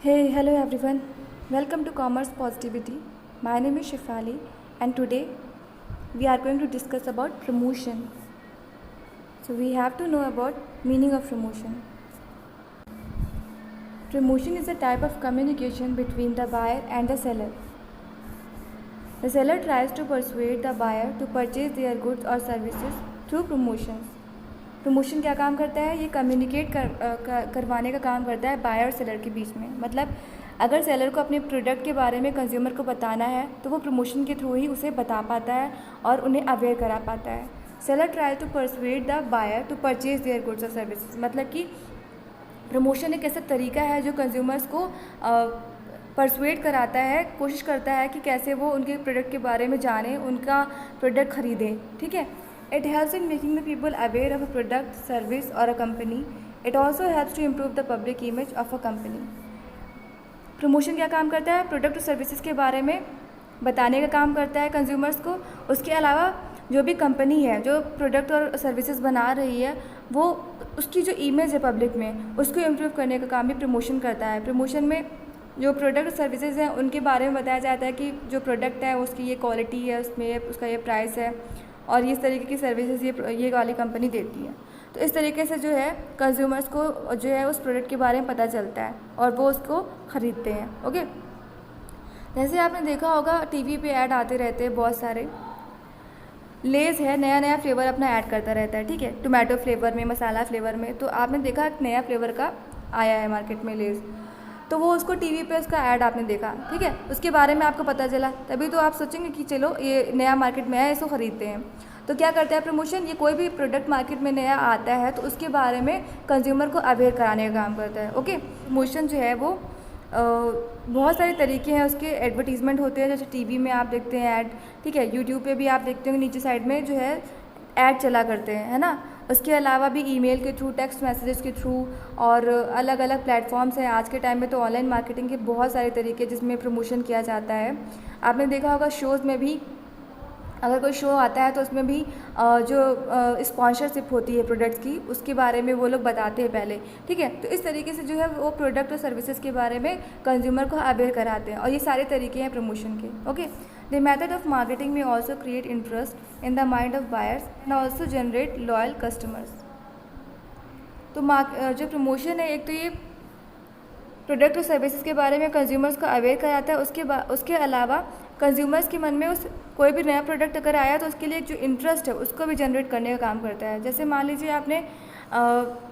Hey, hello everyone. Welcome to Commerce Positivity. My name is Shifali and today we are going to discuss about promotion. So we have to know about meaning of promotion. Promotion is a type of communication between the buyer and the seller. The seller tries to persuade the buyer to purchase their goods or services through promotions. Promotion क्या काम करता है? ये communicate करवाने का काम करता है बायर और सेलर के बीच में। मतलब अगर सेलर को अपने प्रोडक्ट के बारे में कंज्यूमर को बताना है तो वो प्रमोशन के थ्रू ही उसे बता पाता है और उन्हें अवेयर करा पाता है। Seller try to persuade the buyer to purchase their goods और सर्विसेज। मतलब कि प्रमोशन एक ऐसा तरीका है जो कंज्यूमर्स को परसुएड कराता है, कोशिश करता है कि कैसे वो उनके प्रोडक्ट के बारे में जाने, उनका प्रोडक्ट ख़रीदें। ठीक है। It helps in making the people aware of a product, service or a company. It also helps to improve the public image of a company. Promotion क्या काम करता है? प्रोडक्ट और सर्विसेज के बारे में बताने का काम करता है कंज्यूमर्स को। उसके अलावा जो भी कंपनी है जो प्रोडक्ट और सर्विसेज बना रही है वो उसकी जो इमेज है पब्लिक में उसको इम्प्रूव करने का काम भी प्रमोशन करता है। प्रमोशन में जो प्रोडक्ट और सर्विसेज हैं उनके बारे में बताया जाता है कि जो प्रोडक्ट है उसकी ये क्वालिटी है, उसमें उसका ये प्राइस है और इस तरीके की सर्विसेज ये वाली कंपनी देती है। तो इस तरीके से जो है कंज्यूमर्स को जो है उस प्रोडक्ट के बारे में पता चलता है और वो उसको ख़रीदते हैं। ओके। जैसे आपने देखा होगा टीवी पे ऐड आते रहते हैं बहुत सारे। लेज़ है, नया नया फ्लेवर अपना ऐड करता रहता है। ठीक है। टोमेटो फ्लेवर में, मसाला फ्लेवर में। तो आपने देखा एक नया फ्लेवर का आया है मार्केट में लेज़, तो वो उसको टीवी पे उसका ऐड आपने देखा। ठीक है। उसके बारे में आपको पता चला, तभी तो आप सोचेंगे कि चलो ये नया मार्केट में आया, इसको ख़रीदते हैं। तो क्या करता है प्रमोशन? ये कोई भी प्रोडक्ट मार्केट में नया आता है तो उसके बारे में कंज्यूमर को अवेयर कराने का काम करता है। ओके। प्रमोशन जो है वो बहुत सारे तरीके हैं उसके। एडवर्टीज़मेंट होते हैं, जैसे टीवी में आप देखते हैं ऐड। ठीक है। यूट्यूब पे भी आप देखते होंगे नीचे साइड में जो है ऐड चला करते हैं, है ना। उसके अलावा भी ईमेल के थ्रू, टेक्स्ट मैसेजेस के थ्रू और अलग अलग प्लेटफॉर्म्स हैं। आज के टाइम में तो ऑनलाइन मार्केटिंग के बहुत सारे तरीके जिसमें प्रमोशन किया जाता है। आपने देखा होगा शोज़ में भी, अगर कोई शो आता है तो उसमें भी जो स्पॉन्सरशिप होती है प्रोडक्ट्स की उसके बारे में वो लोग बताते हैं पहले। ठीक है। तो इस तरीके से जो है वो प्रोडक्ट और सर्विसेज के बारे में कंज्यूमर को अवेयर कराते हैं और ये सारे तरीके हैं प्रमोशन के। Okay. The method of marketing में also create interest in the mind of buyers and also generate loyal customers. तो जो प्रमोशन है, एक तो ये प्रोडक्ट और सर्विसेज के बारे में कंज्यूमर्स को अवेयर कराता है। उसके अलावा कंज्यूमर्स के मन में उस कोई भी नया प्रोडक्ट अगर आया तो उसके लिए जो इंटरेस्ट है उसको भी जनरेट करने का काम करता है। जैसे मान लीजिए आपने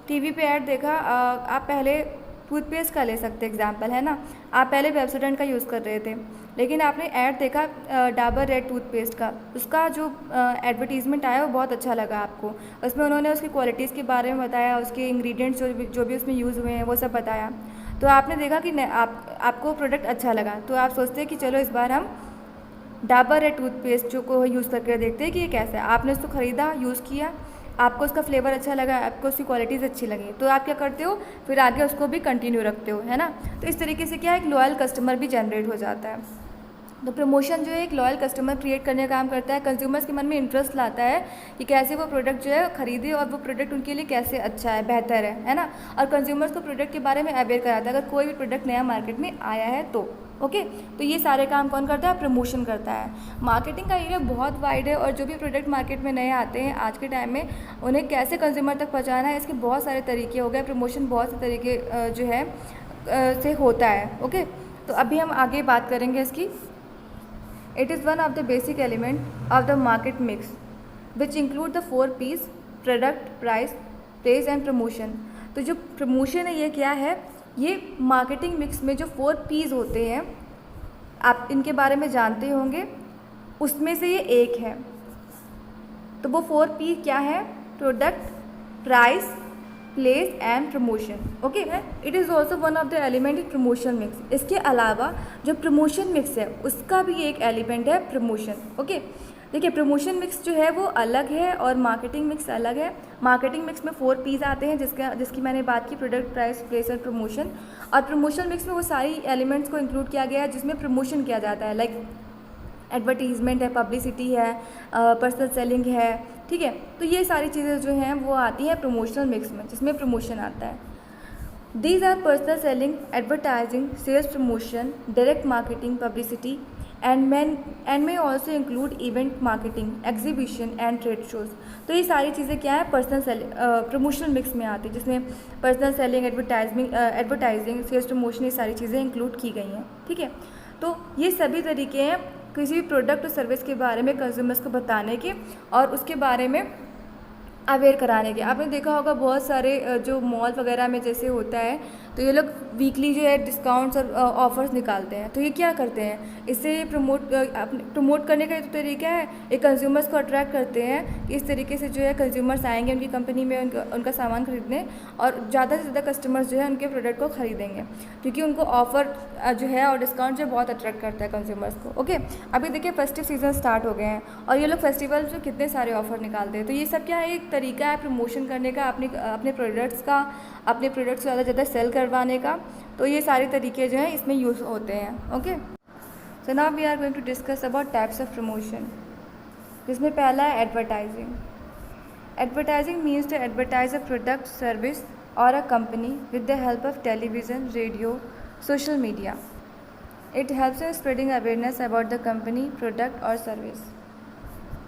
टीवी पे ऐड देखा, आप पहले टूथपेस्ट का ले सकते एग्जांपल, है ना। आप पहले पेप्सोडेंट का यूज़ कर रहे थे, लेकिन आपने ऐड देखा डाबर रेड टूथपेस्ट का। उसका जो एडवर्टीज़मेंट आया वो बहुत अच्छा लगा आपको। उसमें उन्होंने उसकी क्वालिटीज़ के बारे में बताया, उसके इंग्रेडिएंट्स जो भी उसमें यूज़ हुए हैं वो सब बताया। तो आपने देखा कि आपको प्रोडक्ट अच्छा लगा, तो आप सोचते हैं कि चलो इस बार हम डाबर रेड टूथपेस्ट जो को यूज़ करके देखते हैं कि ये कैसा है। आपने उसको ख़रीदा, यूज़ किया, आपको उसका फ्लेवर अच्छा लगा, आपको उसकी क्वालिटीज़ अच्छी लगी, तो आप क्या करते हो फिर आगे उसको भी कंटिन्यू रखते हो, है ना। तो इस तरीके से क्या है, एक लॉयल कस्टमर भी जनरेट हो जाता है। तो प्रमोशन जो है एक लॉयल कस्टमर क्रिएट करने का काम करता है। कंज्यूमर्स के मन में इंटरेस्ट लाता है कि कैसे वो प्रोडक्ट जो है ख़रीदे और वो प्रोडक्ट उनके लिए कैसे अच्छा है, बेहतर है ना। और कंज्यूमर्स को प्रोडक्ट के बारे में अवेयर कराता है अगर कोई भी प्रोडक्ट नया मार्केट में आया है तो। ओके। तो ये सारे काम कौन करता है? प्रमोशन करता है। मार्केटिंग का एरिया बहुत वाइड है और जो भी प्रोडक्ट मार्केट में नए आते हैं आज के टाइम में उन्हें कैसे कंज्यूमर तक पहुँचाना है, इसके बहुत सारे तरीके हो गए। प्रमोशन बहुत से तरीके जो है से होता है। ओके। तो अभी हम आगे बात करेंगे इसकी। It is one of the basic element of the market mix, which include the 4 P's: product, price, place and promotion। तो जो प्रमोशन है ये क्या है? ये मार्केटिंग मिक्स में जो 4 P's होते हैं आप इनके बारे में जानते होंगे, उसमें से ये एक है। तो वो 4 P क्या है? Product, price, place and promotion. Okay. It is also one of the element in promotion mix. इसके अलावा जो प्रमोशन मिक्स है उसका भी एक एलिमेंट है प्रमोशन। ओके। देखिए प्रमोशन मिक्स जो है वो अलग है और मार्केटिंग मिक्स अलग है। मार्केटिंग मिक्स में 4 P's आते हैं जिसकी मैंने बात की, प्रोडक्ट, प्राइस, प्लेस और प्रमोशन। और प्रमोशन मिक्स में वो सारी एलिमेंट्स को इंक्लूड किया गया है जिसमें प्रमोशन किया जाता है। लाइक एडवर्टीज़मेंट है, पब्लिसिटी है, पर्सनल सेलिंग है। ठीक है। तो ये सारी चीज़ें जो हैं वो आती हैं प्रमोशनल मिक्स में जिसमें प्रमोशन आता है। These are personal selling, advertising, sales promotion, direct marketing, publicity, and may also include event marketing, exhibition and trade shows. तो ये सारी चीज़ें क्या है, पर्सनल सेलिंग प्रमोशनल मिक्स में आती है, जिसमें personal selling, advertising, sales promotion, ये सारी चीज़ें इंक्लूड की गई हैं. ठीक है, तो ये सभी तरीके हैं किसी भी प्रोडक्ट और सर्विस के बारे में कंज्यूमर्स को बताने के और उसके बारे में अवेयर कराने के. आपने देखा होगा बहुत सारे जो मॉल वगैरह में जैसे होता है, तो ये लोग वीकली जो है डिस्काउंट्स और ऑफर्स निकालते हैं. तो ये क्या करते हैं, इससे प्रमोट करने का तो तरीका है, ये कंज्यूमर्स को अट्रैक्ट करते हैं कि इस तरीके से जो है कंज्यूमर्स आएंगे उनकी कंपनी में उनका सामान खरीदने, और ज़्यादा से ज़्यादा कस्टमर्स जो है उनके प्रोडक्ट को खरीदेंगे, क्योंकि उनको ऑफर जो है और डिस्काउंट जो बहुत अट्रैक्ट करता है कंज्यूमर्स को. ओके, अभी देखिए फेस्टिव सीजन स्टार्ट हो गए हैं और ये लोग फेस्टिवल में कितने सारे ऑफर निकालते हैं. तो ये सब क्या है, एक तरीका है प्रमोशन करने का, अपने प्रोडक्ट्स को ज़्यादा ज़्यादा सेल करवाने का. तो ये सारे तरीके जो हैं इसमें यूज़ होते हैं. Okay, so now we are going to discuss about types of promotion, जिसमें पहला है advertising. Advertising means to advertise a product, service और a company with the help of television, radio, social media. It helps in spreading awareness about the company, product और service.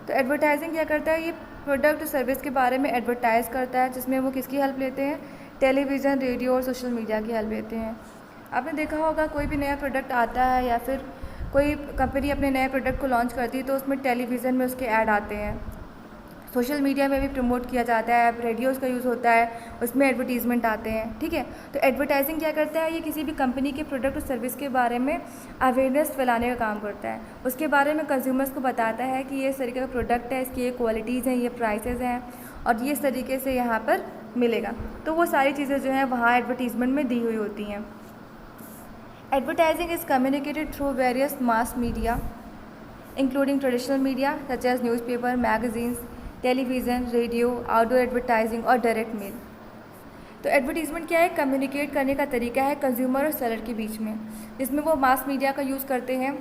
तो advertising क्या करता है, ये प्रोडक्ट और सर्विस के बारे में एडवर्टाइज़ करता है, जिसमें वो किसकी हेल्प लेते हैं, टेलीविज़न, रेडियो और सोशल मीडिया की हेल्प लेते हैं. आपने देखा होगा कोई भी नया प्रोडक्ट आता है या फिर कोई कंपनी अपने नए प्रोडक्ट को लॉन्च करती है तो उसमें टेलीविज़न में उसके ऐड आते हैं, सोशल मीडिया में भी प्रमोट किया जाता है, रेडियोज़ का यूज़ होता है, उसमें एडवर्टीज़मेंट आते हैं. ठीक है, तो एडवर्टाइजिंग क्या करता है, ये किसी भी कंपनी के प्रोडक्ट और सर्विस के बारे में अवेयरनेस फैलाने का काम करता है. उसके बारे में कंज्यूमर्स को बताता है कि ये इस तरीके का प्रोडक्ट है, इसकी ये क्वालिटीज़ हैं, ये प्राइसेस हैं और ये इस तरीके से यहाँ पर मिलेगा. तो वो सारी चीज़ें जो हैं वहाँ एडवर्टीज़मेंट में दी हुई होती हैं. Advertising is communicated through various mass media including traditional media such as newspaper, magazines, television, radio, outdoor advertising और डायरेक्ट मेल. तो एडवर्टीज़मेंट क्या है, कम्युनिकेट करने का तरीका है कंज्यूमर और सेलर के बीच में, जिसमें वो मास मीडिया का यूज़ करते हैं.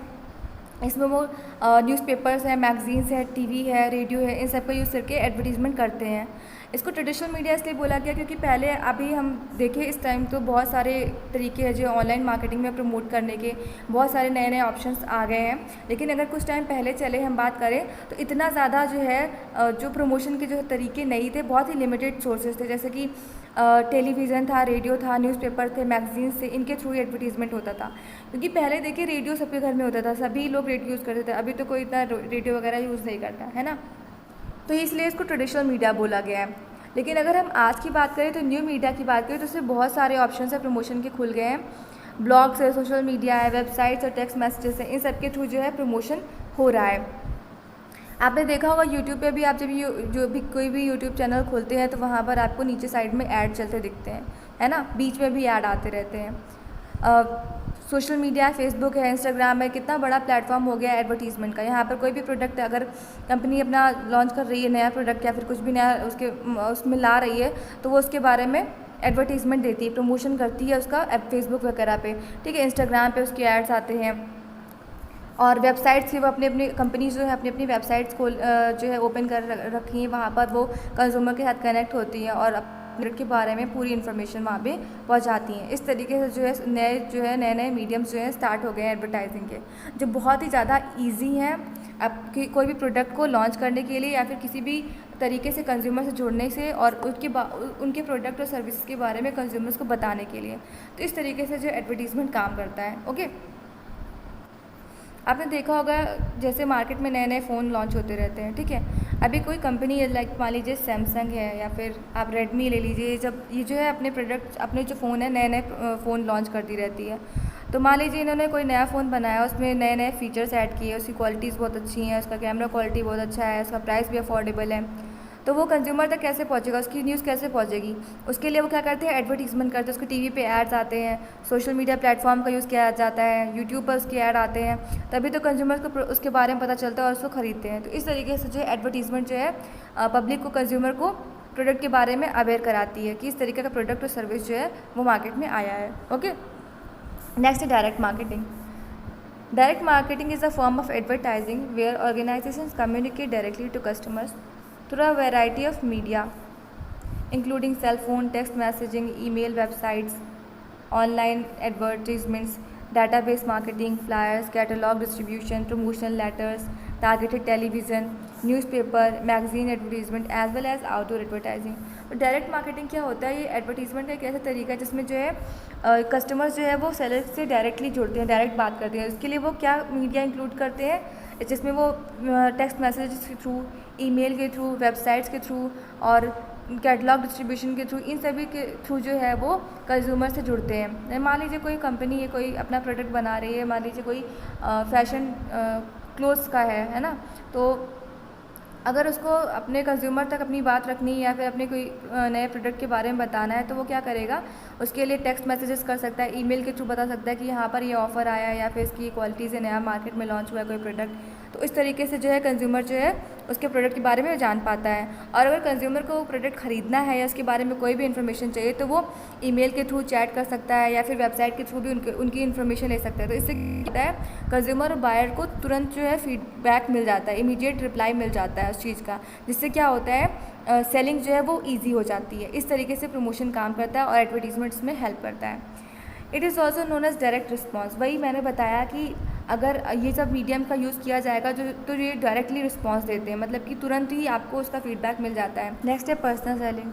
इसमें वो न्यूज़पेपर्स हैं, मैगजीन्स है, टीवी है, रेडियो है, इन सब का यूज़ करके एडवर्टीज़मेंट करते हैं. इसको ट्रेडिशनल मीडिया इसलिए बोला गया क्योंकि पहले अभी हम देखें इस टाइम तो बहुत सारे तरीके हैं जो ऑनलाइन मार्केटिंग में प्रमोट करने के, बहुत सारे नए नए ऑप्शंस आ गए हैं. लेकिन अगर कुछ टाइम पहले चले हम बात करें तो इतना ज़्यादा जो है जो प्रमोशन के जो तरीके नहीं थे, बहुत ही लिमिटेड सोर्सेज थे, जैसे कि टेलीविज़न था, रेडियो था, न्यूज़पेपर थे, मैगजीन्स थे, इनके थ्रू एडवर्टीज़मेंट होता था. क्योंकि पहले देखिए रेडियो सबके घर में होता था, सभी लोग रेडियो यूज़ करते थे. अभी तो कोई इतना रेडियो वगैरह यूज़ नहीं करता है ना, तो इसलिए इसको ट्रेडिशनल मीडिया बोला गया है. लेकिन अगर हम आज की बात करें तो न्यू मीडिया की बात करें तो उसमें बहुत सारे ऑप्शन है प्रमोशन के खुल गए हैं. ब्लॉग्स है, सोशल मीडिया है, वेबसाइट्स और टेक्स्ट मैसेजेस हैं, इन सब के थ्रू जो है प्रमोशन हो रहा है. आपने देखा होगा यूट्यूब पे भी, आप जब जो भी कोई भी यूट्यूब चैनल खोलते हैं तो वहाँ पर आपको नीचे साइड में ऐड चलते दिखते हैं, है ना, बीच में भी ऐड आते रहते हैं. सोशल मीडिया, फेसबुक है, इंस्टाग्राम है, कितना बड़ा प्लेटफॉर्म हो गया एडवर्टीज़मेंट का. यहाँ पर कोई भी प्रोडक्ट अगर कंपनी अपना लॉन्च कर रही है, नया प्रोडक्ट या फिर कुछ भी नया उसमें ला रही है, तो वो उसके बारे में एडवर्टीज़मेंट देती है, प्रमोशन करती है उसका फेसबुक वगैरह पे. ठीक है, इंस्टाग्राम पे उसके एड्स आते हैं और वेबसाइट्स भी वो अपनी अपनी कंपनीज जो है अपनी अपनी वेबसाइट्स खोल जो है ओपन कर रखी हैं. वहाँ पर वो कंज्यूमर के साथ कनेक्ट होती हैं और प्रोडक्ट के बारे में पूरी इन्फॉर्मेशन वहाँ पे पहुँचाती हैं. इस तरीके से जो है नए नए मीडियम्स जो हैं स्टार्ट हो गए हैं एडवर्टाइजिंग के, जो बहुत ही ज़्यादा ईजी हैं आपकी कोई भी प्रोडक्ट को लॉन्च करने के लिए या फिर किसी भी तरीके से कंज्यूमर से जुड़ने से और उनके प्रोडक्ट और सर्विस के बारे में कंज्यूमर्स को बताने के लिए. तो इस तरीके से जो एडवर्टीज़मेंट काम करता है. ओके, आपने देखा होगा जैसे मार्केट में नए नए फ़ोन लॉन्च होते रहते हैं. ठीक है, अभी कोई कंपनी है लाइक मान लीजिए सैमसंग है या फिर आप रेडमी ले लीजिए, जब ये जो है अपने प्रोडक्ट अपने जो फ़ोन है नए नए फ़ोन लॉन्च करती रहती है. तो मान लीजिए इन्होंने कोई नया फ़ोन बनाया, उसमें नए नए फीचर्स ऐड किए, उसकी क्वालिटीज़ बहुत अच्छी हैं, उसका कैमरा क्वालिटी बहुत अच्छा है, उसका प्राइस भी अफोर्डेबल है. तो वो कंज्यूमर तक कैसे पहुंचेगा, उसकी न्यूज़ कैसे पहुंचेगी, उसके लिए वो क्या करते हैं, एडवर्टीज़मेंट करते हैं. उसके टीवी पे एड्स आते हैं, सोशल मीडिया प्लेटफॉर्म का यूज़ किया जाता है, यूट्यूब पर उसके ऐड आते हैं, तभी तो कंज्यूमर्स को उसके बारे में पता चलता है और उसको ख़रीदते हैं. तो इस तरीके से जो है एडवर्टीज़मेंट जो है पब्लिक को, कंज्यूमर को प्रोडक्ट के बारे में अवेयर कराती है कि इस तरीके का प्रोडक्ट और सर्विस जो है वो मार्केट में आया है. ओके, नेक्स्ट है direct marketing. Direct marketing is a form of advertising where organisations communicate directly to customers through a variety of media including cell phone, text messaging, email, websites, online advertisements, database marketing, flyers, catalog distribution, promotional letters, targeted television, newspaper, magazine advertisement as well as outdoor advertising. तो direct marketing क्या होता है? ये advertisement का एक ऐसा तरीका है जिसमें जो है कस्टमर्स जो है वो सेलर से डायरेक्टली जुड़ते हैं, डायरेक्ट बात करते हैं. इसके लिए वो क्या मीडिया इंक्लूड करते हैं, जिसमें वो टेक्स्ट मैसेजेस के थ्रू, ईमेल के थ्रू, वेबसाइट्स के थ्रू और कैटलॉग डिस्ट्रीब्यूशन के थ्रू, इन सभी के थ्रू जो है वो कंज्यूमर से जुड़ते हैं. मान लीजिए कोई कंपनी है, कोई अपना प्रोडक्ट बना रही है, मान लीजिए कोई फैशन क्लोथ्स का है ना, तो अगर उसको अपने कंज्यूमर तक अपनी बात रखनी है या फिर अपने कोई नए प्रोडक्ट के बारे में बताना है, तो वो क्या करेगा, उसके लिए टेक्स्ट मैसेजेस कर सकता है, ईमेल के थ्रू बता सकता है कि यहाँ पर ये ऑफ़र आया है या फिर इसकी क्वालिटीज़ है, नया मार्केट में लॉन्च हुआ है कोई प्रोडक्ट. तो इस तरीके से जो है कंज्यूमर जो है उसके प्रोडक्ट के बारे में जान पाता है. और अगर कंज्यूमर को वो प्रोडक्ट ख़रीदना है या उसके बारे में कोई भी इन्फॉर्मेशन चाहिए, तो वो ईमेल के थ्रू चैट कर सकता है या फिर वेबसाइट के थ्रू भी उनकी इन्फॉर्मेशन ले सकता है. तो इससे क्या होता है, कंज्यूमर और बायर को तुरंत जो है फीडबैक मिल जाता है, इमीडिएट रिप्लाई मिल जाता है उस चीज़ का, जिससे क्या होता है सेलिंग जो है वो ईजी हो जाती है. इस तरीके से प्रमोशन काम करता है और एडवर्टीजमेंट्स में हेल्प करता है. It is also known as direct response. वही मैंने बताया कि अगर ये सब मीडियम का यूज़ किया जाएगा तो ये डायरेक्टली रिस्पॉन्स देते हैं, मतलब कि तुरंत ही आपको उसका फीडबैक मिल जाता है. नेक्स्ट है personal selling.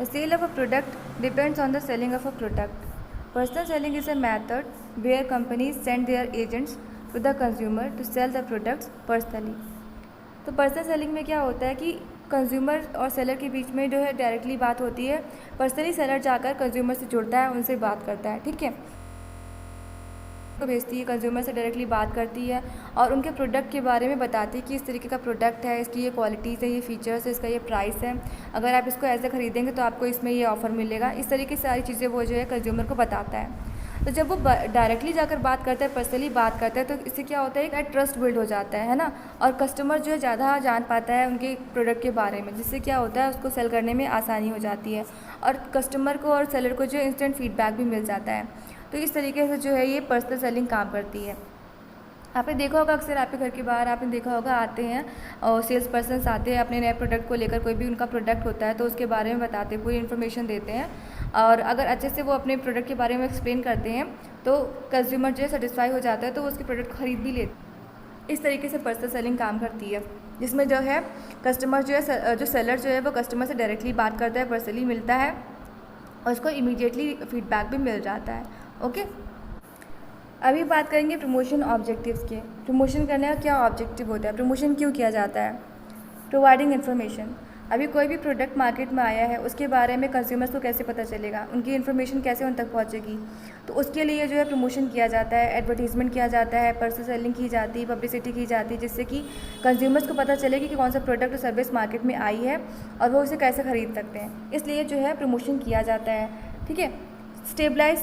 The sale of a product depends on the selling of a product. Personal selling is a method where companies send their agents to the consumer to sell the products personally. तो personal selling में क्या होता है कि consumer और seller के बीच में जो है डायरेक्टली बात होती है. पर्सनली सेलर जाकर कंज्यूमर से जुड़ता है, उनसे बात करता है, ठीक है, को भेजती है, कंज्यूमर से डायरेक्टली बात करती है और उनके प्रोडक्ट के बारे में बताती है कि इस तरीके का प्रोडक्ट है, इसकी ये क्वालिटीज़ है, ये फीचर्स है, इसका ये प्राइस है, अगर आप इसको ऐसे ख़रीदेंगे तो आपको इसमें ये ऑफ़र मिलेगा. इस तरीके से सारी चीज़ें वो जो है कंज्यूमर को बताता है. तो जब वो डायरेक्टली जाकर बात करता है, पर्सनली बात करता है, तो इससे क्या होता है, एक ट्रस्ट बिल्ड हो जाता है ना, और कस्टमर जो है ज़्यादा जान पाता है उनके प्रोडक्ट के बारे में, जिससे क्या होता है उसको सेल करने में आसानी हो जाती है और कस्टमर को और सेलर को जो इंस्टेंट फीडबैक भी मिल जाता है. तो इस तरीके से जो है ये पर्सनल सेलिंग काम करती है. आपने देखा होगा अक्सर आपके घर के बाहर आपने देखा होगा आते हैं और सेल्स पर्सन्स आते हैं अपने नए प्रोडक्ट को लेकर, कोई भी उनका प्रोडक्ट होता है तो उसके बारे में बताते हैं, पूरी इन्फॉर्मेशन देते हैं और अगर अच्छे से वो अपने प्रोडक्ट के बारे में एक्सप्लेन करते हैं तो कंज्यूमर जो है सेटिस्फाई हो जाता है, तो वो उसके प्रोडक्ट खरीद भी लेते. इस तरीके से पर्सनल सेलिंग काम करती है, जिसमें जो है कस्टमर जो है जो सेलर जो है वो कस्टमर से डायरेक्टली बात करता है, पर्सनली मिलता है और उसको इमीडिएटली फीडबैक भी मिल जाता है. ओके, अभी बात करेंगे प्रमोशन ऑब्जेक्टिव्स के. प्रमोशन करने का क्या ऑब्जेक्टिव होता है, प्रमोशन क्यों किया जाता है. Providing information. अभी कोई भी प्रोडक्ट मार्केट में आया है उसके बारे में कंज्यूमर्स को कैसे पता चलेगा, उनकी इन्फॉर्मेशन कैसे उन तक पहुंचेगी, तो उसके लिए जो है प्रमोशन किया जाता है, एडवर्टीजमेंट किया जाता है, पर्सनल सेलिंग की जाती है, पब्लिसिटी की जाती है, जिससे कि कंज्यूमर्स को पता चलेगी कि कौन सा प्रोडक्ट और सर्विस मार्केट में आई है और वो उसे कैसे ख़रीद सकते हैं. इसलिए जो है प्रमोशन किया जाता है. ठीक है. स्टेबलाइज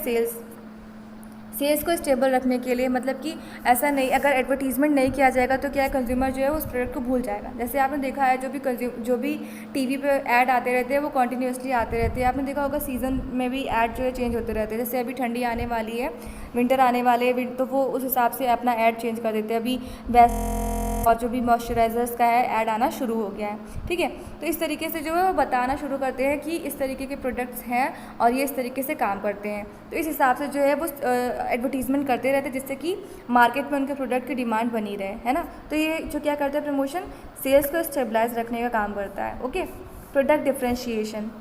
सेल्स को स्टेबल रखने के लिए, मतलब कि ऐसा नहीं, अगर एडवर्टीजमेंट नहीं किया जाएगा तो क्या है, कंज्यूमर जो है उस प्रोडक्ट को भूल जाएगा. जैसे आपने देखा है जो भी टीवी पे ऐड आते रहते हैं वो कंटिन्यूसली आते रहते हैं. आपने देखा होगा सीज़न में भी ऐड जो है चेंज होते रहते हैं. जैसे अभी ठंडी आने वाली है, विंटर आने वाले हैं, तो वो उस हिसाब से अपना ऐड चेंज कर देते हैं. अभी बेस्ट और जो भी मॉइस्चराइजर्स का है ऐड आना शुरू हो गया है. ठीक है. तो इस तरीके से जो है वो बताना शुरू करते हैं कि इस तरीके के प्रोडक्ट्स हैं और ये इस तरीके से काम करते हैं. तो इस हिसाब से जो है वो एडवर्टीजमेंट करते रहते हैं, जिससे कि मार्केट में उनके प्रोडक्ट की डिमांड बनी रहे, है ना. तो ये जो क्या करता है, प्रमोशन सेल्स को स्टेबलाइज रखने का काम करता है. ओके. Product differentiation.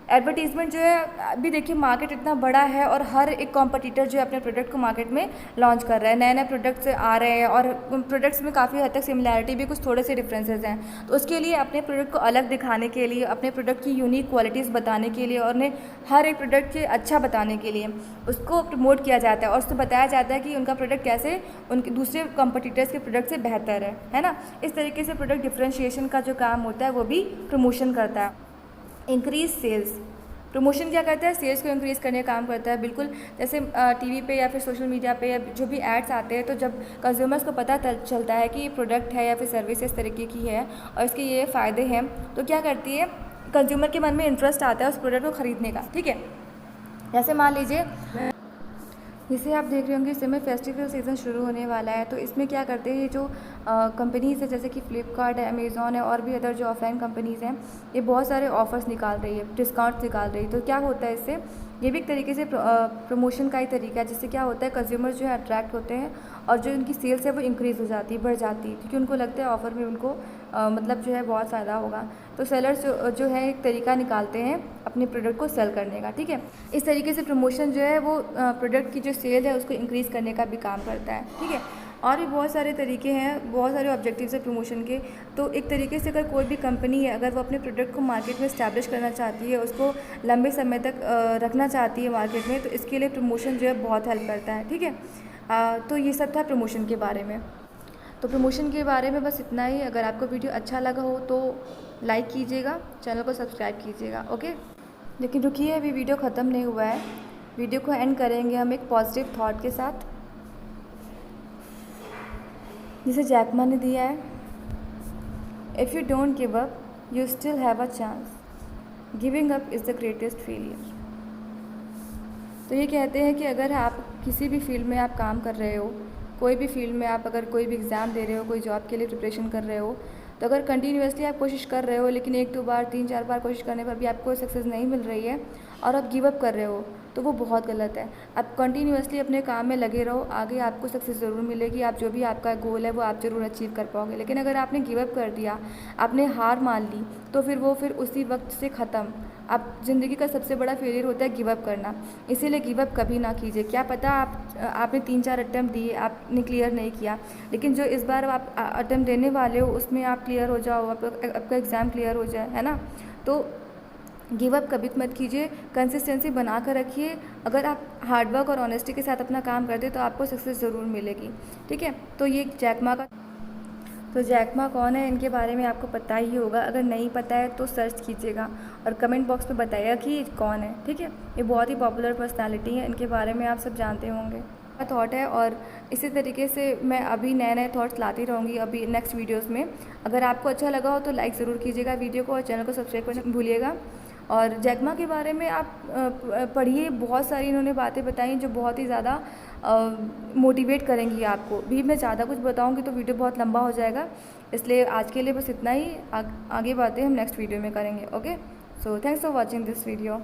एडवर्टीजमेंट जो है, अभी देखिए मार्केट इतना बड़ा है और हर एक कॉम्पिटिटर जो है अपने प्रोडक्ट को मार्केट में लॉन्च कर रहा है, नए नए प्रोडक्ट्स आ रहे हैं और प्रोडक्ट्स में काफ़ी हद तक सिमिलैरिटी भी, कुछ थोड़े से डिफरेंसेस हैं. तो उसके लिए अपने प्रोडक्ट को अलग दिखाने के लिए, अपने प्रोडक्ट की यूनिक क्वालिटीज़ बताने के लिए और उन्हें हर एक प्रोडक्ट के अच्छा बताने के लिए उसको प्रमोट किया जाता है और उसको बताया जाता है कि उनका प्रोडक्ट कैसे उनके दूसरे कॉम्पिटिटर्स के प्रोडक्ट से बेहतर है ना. इस तरीके से प्रोडक्ट डिफ्रेंशिएशन का जो काम होता है वो भी प्रमोशन करता है. Increase sales. प्रमोशन क्या करता है, सेल्स को इंक्रीज़ करने का काम करता है. बिल्कुल जैसे टीवी पे या फिर सोशल मीडिया पे या जो भी एड्स आते हैं, तो जब कंज्यूमर्स को पता चलता है कि ये प्रोडक्ट है या फिर सर्विस इस तरीके की है और इसके ये फ़ायदे हैं, तो क्या करती है, कंज्यूमर के मन में इंटरेस्ट आता है उस प्रोडक्ट को ख़रीदने का. ठीक है. जैसे मान लीजिए, जिसे आप देख रहे होंगे इस समय फेस्टिवल सीज़न शुरू होने वाला है, तो इसमें क्या करते हैं, ये जो कंपनीज़ है जैसे कि फ्लिपकार्ट है, अमेज़ॉन है और भी अदर जो ऑफलाइन कंपनीज़ हैं, ये बहुत सारे ऑफ़र्स निकाल रही है, डिस्काउंट्स निकाल रही है. तो क्या होता है, इससे ये भी एक तरीके से प्रमोशन का ही तरीका है, जिससे क्या होता है कंज्यूमर जो है अट्रैक्ट होते हैं और जो उनकी सेल्स है वो इंक्रीज़ हो जाती है, बढ़ जाती है, क्योंकि उनको लगता है ऑफ़र में उनको मतलब जो है बहुत फ़ायदा होगा। तो सेलर्स जो है एक तरीका निकालते हैं अपने प्रोडक्ट को सेल करने का, ठीक है। इस तरीके से प्रमोशन जो है वो प्रोडक्ट की जो सेल है उसको इंक्रीज़ करने का भी काम करता है, ठीक है। और भी बहुत सारे तरीके हैं, बहुत सारे ऑब्जेक्टिव्स है प्रमोशन के। तो एक तरीके से अगर कोई भी कंपनी है, अगर वो अपने प्रोडक्ट को मार्केट में इस्टेब्लिश करना चाहती है, उसको लंबे समय तक रखना चाहती है मार्केट में, तो इसके लिए प्रमोशन जो है बहुत हेल्प करता है, ठीक है। तो ये सब था प्रमोशन के बारे में। तो प्रमोशन के बारे में बस इतना ही। अगर आपको वीडियो अच्छा लगा हो तो लाइक कीजिएगा, चैनल को सब्सक्राइब कीजिएगा, ओके। लेकिन रुकिए, अभी वीडियो ख़त्म नहीं हुआ है। वीडियो को एंड करेंगे हम एक पॉजिटिव थॉट के साथ, जिसे जैक मा ने दिया है। If you don't give up you still have a chance, giving up is the greatest failure. तो ये कहते हैं कि अगर आप किसी भी फील्ड में आप काम कर रहे हो, कोई भी फील्ड में आप अगर कोई भी एग्ज़ाम दे रहे हो, कोई जॉब के लिए प्रिपरेशन कर रहे हो, तो अगर कंटिन्यूसली आप कोशिश कर रहे हो लेकिन 1-2 बार 3-4 बार कोशिश करने पर भी आपको सक्सेस नहीं मिल रही है और आप गिव अप कर रहे हो, तो वो बहुत गलत है। आप कंटिन्यूसली अपने काम में लगे रहो, आगे आपको सक्सेस ज़रूर मिलेगी। आप जो भी आपका गोल है वो आप ज़रूर अचीव कर पाओगे। लेकिन अगर आपने गिव अप कर दिया, आपने हार मान ली, तो फिर उसी वक्त से ख़त्म। आप ज़िंदगी का सबसे बड़ा फेलियर होता है गिव अप करना, इसीलिए गिव अप कभी ना कीजिए। क्या पता आपने 3-4 अटैम्प्ट दिए, आपने क्लियर नहीं किया, लेकिन जो इस बार आप अटैम्प्ट देने वाले हो उसमें आप क्लियर हो जाओ, आपका एग्ज़ाम क्लियर हो जाए, है ना। तो गिव अप कभी मत कीजिए, कंसिस्टेंसी बना कर रखिए। अगर आप हार्डवर्क और ऑनेस्टी के साथ अपना काम करते तो आपको सक्सेस ज़रूर मिलेगी, ठीक है। तो ये जैक मा कौन है, इनके बारे में आपको पता ही होगा। अगर नहीं पता है तो सर्च कीजिएगा और कमेंट बॉक्स में बताइएगा कि ये कौन है, ठीक है। ये बहुत ही पॉपुलर पर्सनालिटी है, इनके बारे में आप सब जानते होंगे। थॉट है और इसी तरीके से मैं अभी नए थॉट्स लाती रहूँगी अभी नेक्स्ट वीडियोज़ में। अगर आपको अच्छा लगा हो तो लाइक ज़रूर कीजिएगा वीडियो को और चैनल को सब्सक्राइब करना भूलिएगा। और जैक मा के बारे में आप पढ़िए, बहुत सारी इन्होंने बातें बताई जो बहुत ही ज़्यादा मोटिवेट करेंगी आपको भी। मैं ज़्यादा कुछ बताऊंगी तो वीडियो बहुत लंबा हो जाएगा, इसलिए आज के लिए बस इतना ही। आगे बातें हम नेक्स्ट वीडियो में करेंगे, okay. So thanks for watching this video.